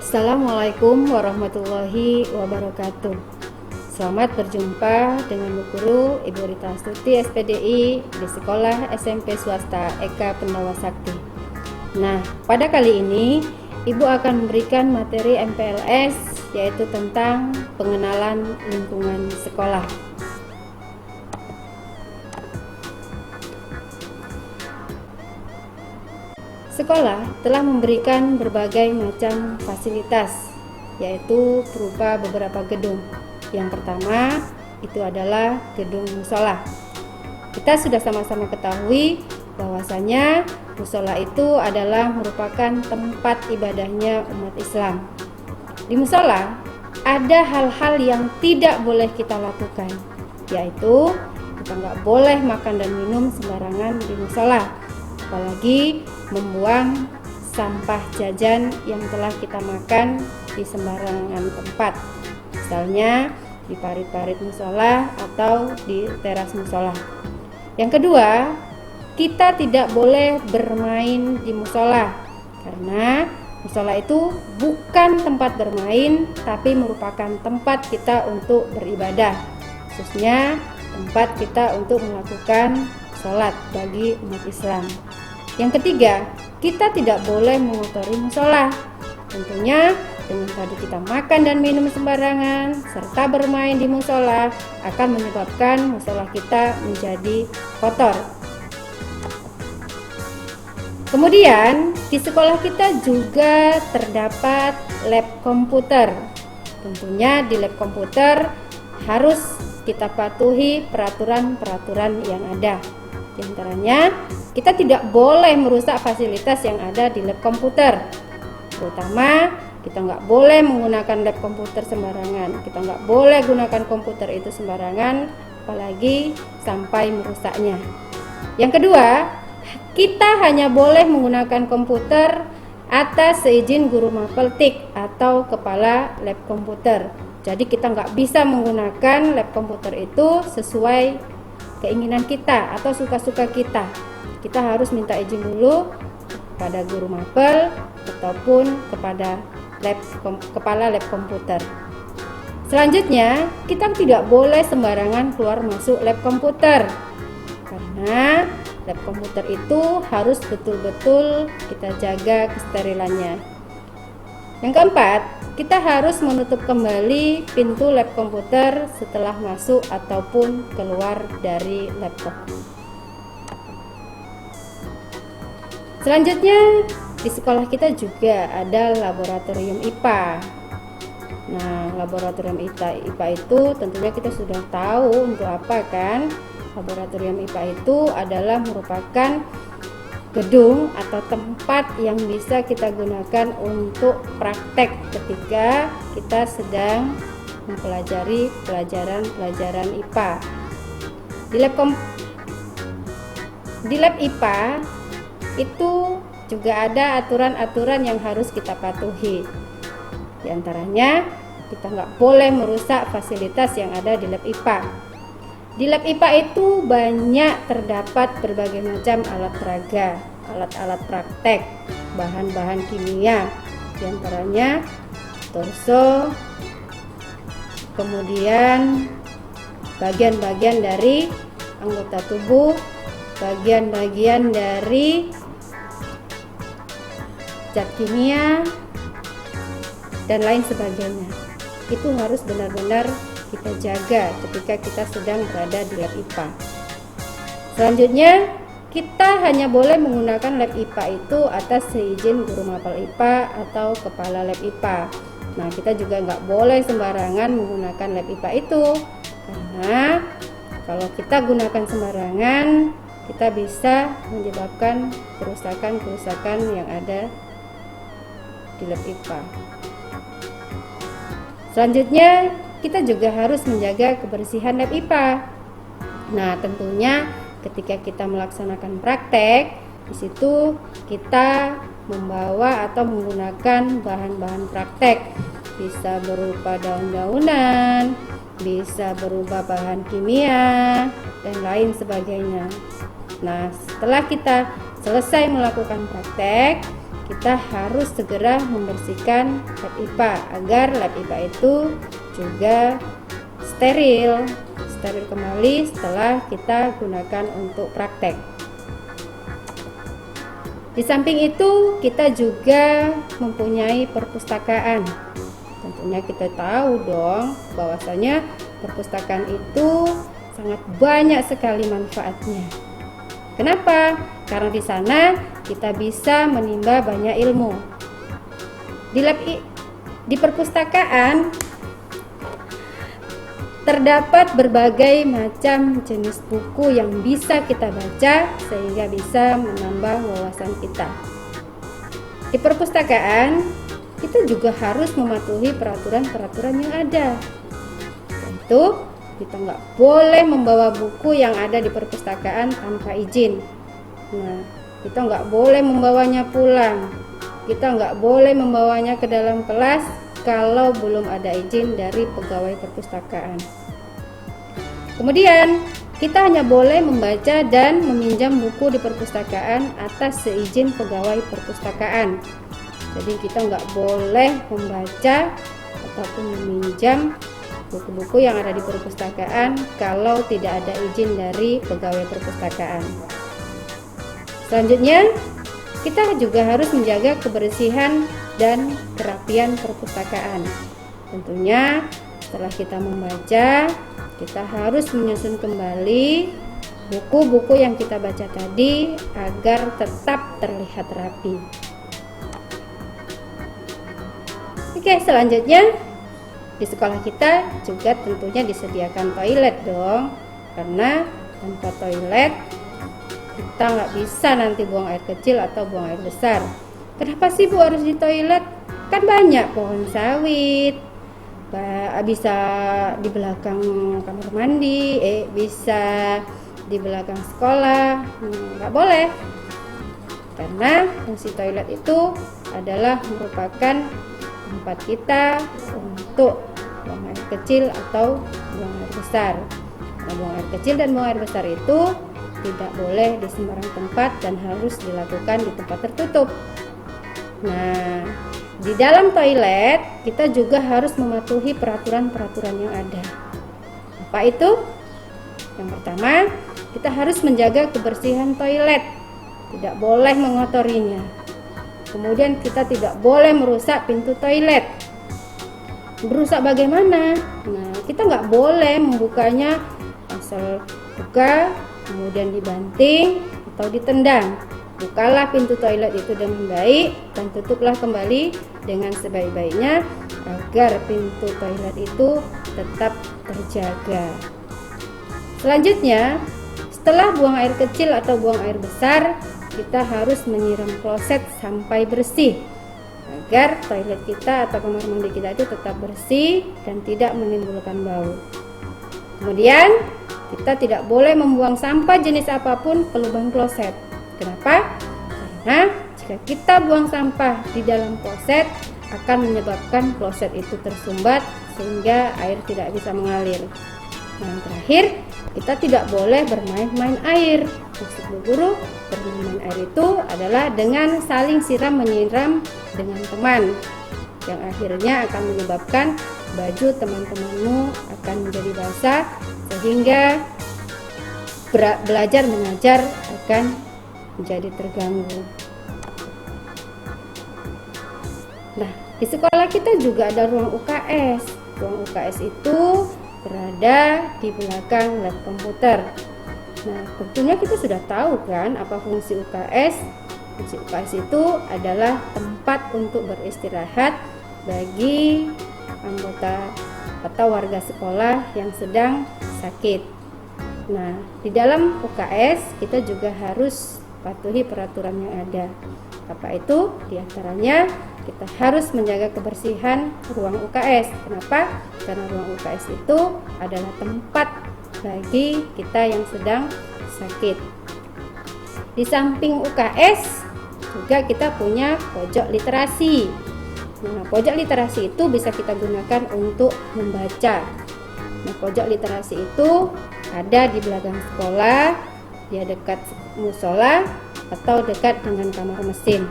Assalamualaikum warahmatullahi wabarakatuh. Selamat berjumpa dengan Bu Guru Ibu Rita Astuti SPDI di Sekolah SMP Swasta Eka Pendawa Sakti. Nah, pada kali ini Ibu akan memberikan materi MPLS yaitu tentang pengenalan lingkungan sekolah. Sekolah telah memberikan berbagai macam fasilitas, yaitu berupa beberapa gedung. Yang pertama itu adalah gedung musola. Kita sudah sama-sama ketahui bahwasanya musola itu adalah merupakan tempat ibadahnya umat Islam. Di musola ada hal-hal yang tidak boleh kita lakukan, yaitu kita nggak boleh makan dan minum sembarangan di musola, apalagi membuang sampah jajan yang telah kita makan di sembarangan tempat, misalnya di parit-parit musola atau di teras musola. Yang kedua, kita tidak boleh bermain di musola, karena musola itu bukan tempat bermain, tapi merupakan tempat kita untuk beribadah, khususnya tempat kita untuk melakukan sholat bagi umat Islam. Yang ketiga, kita tidak boleh mengotori musola. Tentunya dengan tadi kita makan dan minum sembarangan serta bermain di musola akan menyebabkan musola kita menjadi kotor. Kemudian di sekolah kita juga terdapat lab komputer. Tentunya di lab komputer harus kita patuhi peraturan-peraturan yang ada. Di antaranya, kita tidak boleh merusak fasilitas yang ada di lab komputer. Terutama, kita nggak boleh menggunakan lab komputer sembarangan. Kita nggak boleh gunakan komputer itu sembarangan, apalagi sampai merusaknya. Yang kedua, kita hanya boleh menggunakan komputer atas seizin guru mapeltik atau kepala lab komputer. Jadi kita nggak bisa menggunakan lab komputer itu sesuai keinginan kita atau suka-suka kita. Kita harus minta izin dulu kepada guru mapel ataupun kepada kepala lab komputer. Selanjutnya, kita tidak boleh sembarangan keluar masuk lab komputer, karena lab komputer itu harus betul-betul kita jaga kesterilannya. Yang keempat, kita harus menutup kembali pintu lab komputer setelah masuk ataupun keluar dari laptop. Selanjutnya, di sekolah kita juga ada laboratorium IPA. Nah, laboratorium IPA itu tentunya kita sudah tahu untuk apa kan? Laboratorium IPA itu adalah merupakan gedung atau tempat yang bisa kita gunakan untuk praktek ketika kita sedang mempelajari pelajaran IPA. Di lab IPA itu juga ada aturan-aturan yang harus kita patuhi. Di antaranya, kita nggak boleh merusak fasilitas yang ada di lab IPA. Di lab IPA itu banyak terdapat berbagai macam alat peraga, alat-alat praktek, bahan-bahan kimia, di antaranya torso, kemudian bagian-bagian dari anggota tubuh, bagian-bagian dari zat kimia, dan lain sebagainya. Itu harus benar-benar kita jaga ketika kita sedang berada di lab IPA. Selanjutnya, kita hanya boleh menggunakan lab IPA itu atas seizin guru mapel IPA atau kepala lab IPA. Nah, kita juga nggak boleh sembarangan menggunakan lab IPA itu, karena kalau kita gunakan sembarangan, kita bisa menyebabkan kerusakan-kerusakan yang ada di lab IPA. Selanjutnya, kita juga harus menjaga kebersihan lab IPA. Nah, tentunya ketika kita melaksanakan praktek, di situ kita membawa atau menggunakan bahan-bahan praktek. Bisa berupa daun-daunan, bisa berupa bahan kimia, dan lain sebagainya. Nah, setelah kita selesai melakukan praktek, kita harus segera membersihkan lab IPA agar lab IPA itu juga steril kembali setelah kita gunakan untuk praktek. Di samping itu, kita juga mempunyai perpustakaan. Tentunya kita tahu dong bahwasanya perpustakaan itu sangat banyak sekali manfaatnya. Kenapa? Karena di sana kita bisa menimba banyak ilmu. Di perpustakaan terdapat berbagai macam jenis buku yang bisa kita baca sehingga bisa menambah wawasan kita. Di perpustakaan kita juga harus mematuhi peraturan-peraturan yang ada. Tentu kita nggak boleh membawa buku yang ada di perpustakaan tanpa izin. Nah, kita nggak boleh membawanya pulang. Kita nggak boleh membawanya ke dalam kelas kalau belum ada izin dari pegawai perpustakaan. Kemudian, kita hanya boleh membaca dan meminjam buku di perpustakaan atas seizin pegawai perpustakaan. Jadi kita nggak boleh membaca ataupun meminjam buku-buku yang ada di perpustakaan kalau tidak ada izin dari pegawai perpustakaan. Selanjutnya, kita juga harus menjaga kebersihan dan kerapian perpustakaan. Tentunya setelah kita membaca, kita harus menyusun kembali buku-buku yang kita baca tadi agar tetap terlihat rapi. Oke, selanjutnya di sekolah kita juga tentunya disediakan toilet dong, karena tanpa toilet kita nggak bisa nanti buang air kecil atau buang air besar. Kenapa sih Bu harus di toilet? Kan banyak pohon sawit, bisa di belakang kamar mandi, bisa di belakang sekolah. Nggak boleh, karena fungsi toilet itu adalah merupakan tempat kita untuk buang air kecil atau buang air besar. Nah, buang air kecil dan buang air besar itu tidak boleh di sembarang tempat dan harus dilakukan di tempat tertutup. Nah, di dalam toilet kita juga harus mematuhi peraturan-peraturan yang ada. Apa itu? Yang pertama, kita harus menjaga kebersihan toilet, tidak boleh mengotorinya. Kemudian kita tidak boleh merusak pintu toilet. Merusak bagaimana? Nah, kita nggak boleh membukanya asal buka, kemudian dibanting atau ditendang. Bukalah pintu toilet itu dengan baik dan tutuplah kembali dengan sebaik-baiknya agar pintu toilet itu tetap terjaga. Selanjutnya, setelah buang air kecil atau buang air besar, kita harus menyiram kloset sampai bersih agar toilet kita atau kamar mandi kita itu tetap bersih dan tidak menimbulkan bau. Kemudian, kita tidak boleh membuang sampah jenis apapun ke lubang kloset. Kenapa? Karena jika kita buang sampah di dalam kloset akan menyebabkan kloset itu tersumbat sehingga air tidak bisa mengalir. Nah, yang terakhir, kita tidak boleh bermain-main air. Maksud Bu Guru, bermain-main air itu adalah dengan saling siram menyiram dengan teman, yang akhirnya akan menyebabkan baju teman-temanmu akan menjadi basah sehingga belajar mengajar akan menjadi terganggu. Nah, di sekolah kita juga ada ruang UKS. Ruang UKS itu berada di belakang lab komputer. Nah, tentunya kita sudah tahu kan apa fungsi UKS. Fungsi UKS itu adalah tempat untuk beristirahat bagi anggota atau warga sekolah yang sedang sakit. Nah, di dalam UKS kita juga harus patuhi peraturan yang ada. Apa itu? Di antaranya kita harus menjaga kebersihan ruang UKS. Kenapa? Karena ruang UKS itu adalah tempat bagi kita yang sedang sakit. Di samping UKS juga kita punya pojok literasi. Nah, pojok literasi itu bisa kita gunakan untuk membaca. Nah, pojok literasi itu ada di belakang sekolah, dia dekat musola atau dekat dengan kamar mesin.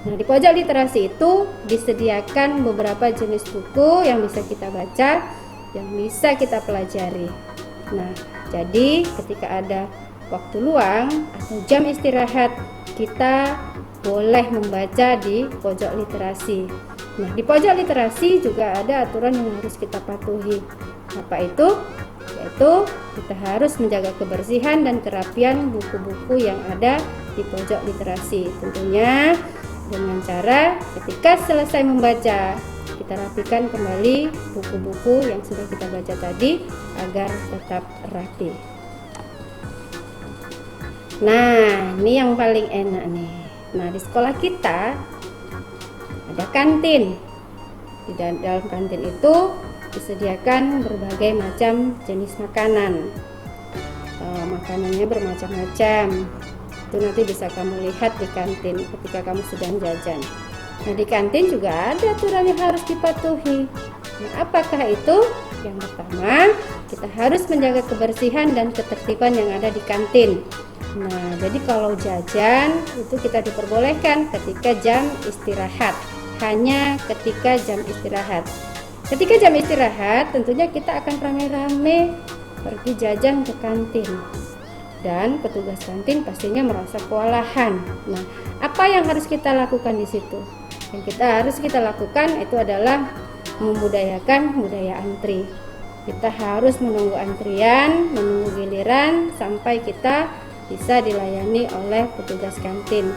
Nah, di pojok literasi itu disediakan beberapa jenis buku yang bisa kita baca, yang bisa kita pelajari. Nah, jadi ketika ada waktu luang atau jam istirahat, kita boleh membaca di pojok literasi. Nah, di pojok literasi juga ada aturan yang harus kita patuhi. Apa itu? Yaitu kita harus menjaga kebersihan dan kerapian buku-buku yang ada di pojok literasi. Tentunya dengan cara ketika selesai membaca, kita rapikan kembali buku-buku yang sudah kita baca tadi agar tetap rapi. Nah, ini yang paling enak nih. Nah, di sekolah kita ada kantin. Di dalam kantin itu disediakan berbagai macam jenis makanan. Makanannya bermacam-macam. Itu nanti bisa kamu lihat di kantin ketika kamu sedang jajan. Nah, di kantin juga ada aturan yang harus dipatuhi. Nah, apakah itu? Yang pertama, kita harus menjaga kebersihan dan ketertiban yang ada di kantin. Nah, jadi kalau jajan itu kita diperbolehkan ketika jam istirahat. Hanya ketika jam istirahat. Ketika jam istirahat, tentunya kita akan rame-rame pergi jajan ke kantin. Dan petugas kantin pastinya merasa kewalahan. Nah, apa yang harus kita lakukan di situ? Yang harus kita lakukan itu adalah membudayakan budaya antri. Kita harus menunggu antrian, menunggu giliran sampai kita bisa dilayani oleh petugas kantin.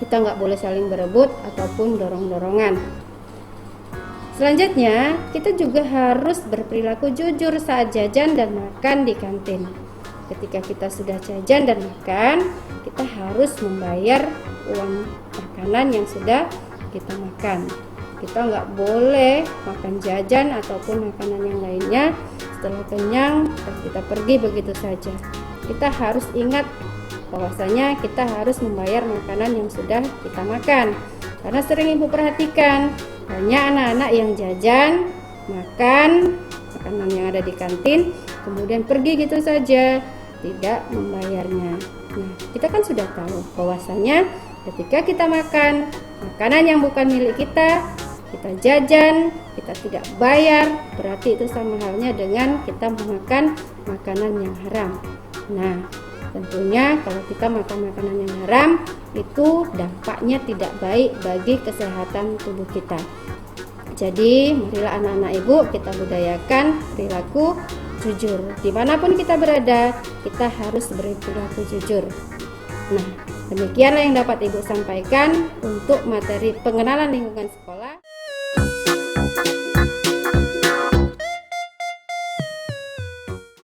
Kita nggak boleh saling berebut ataupun dorong-dorongan. Selanjutnya, kita juga harus berperilaku jujur saat jajan dan makan di kantin. Ketika kita sudah jajan dan makan, kita harus membayar uang makanan yang sudah kita makan. Kita nggak boleh makan jajan ataupun makanan yang lainnya setelah kenyang dan kita pergi begitu saja. Kita harus ingat bahwasanya kita harus membayar makanan yang sudah kita makan. Karena sering ibu perhatikan, banyak anak-anak yang jajan, makan makanan yang ada di kantin, kemudian pergi gitu saja, tidak membayarnya. Nah, kita kan sudah tahu bahwasanya ketika kita makan makanan yang bukan milik kita jajan, kita tidak bayar, berarti itu sama halnya dengan kita memakan makanan yang haram. Nah, tentunya kalau kita makan makanan yang haram, itu dampaknya tidak baik bagi kesehatan tubuh kita. Jadi, marilah anak-anak ibu kita budayakan perilaku jujur. Dimanapun kita berada, kita harus berperilaku jujur. Nah, demikianlah yang dapat ibu sampaikan untuk materi pengenalan lingkungan sekolah.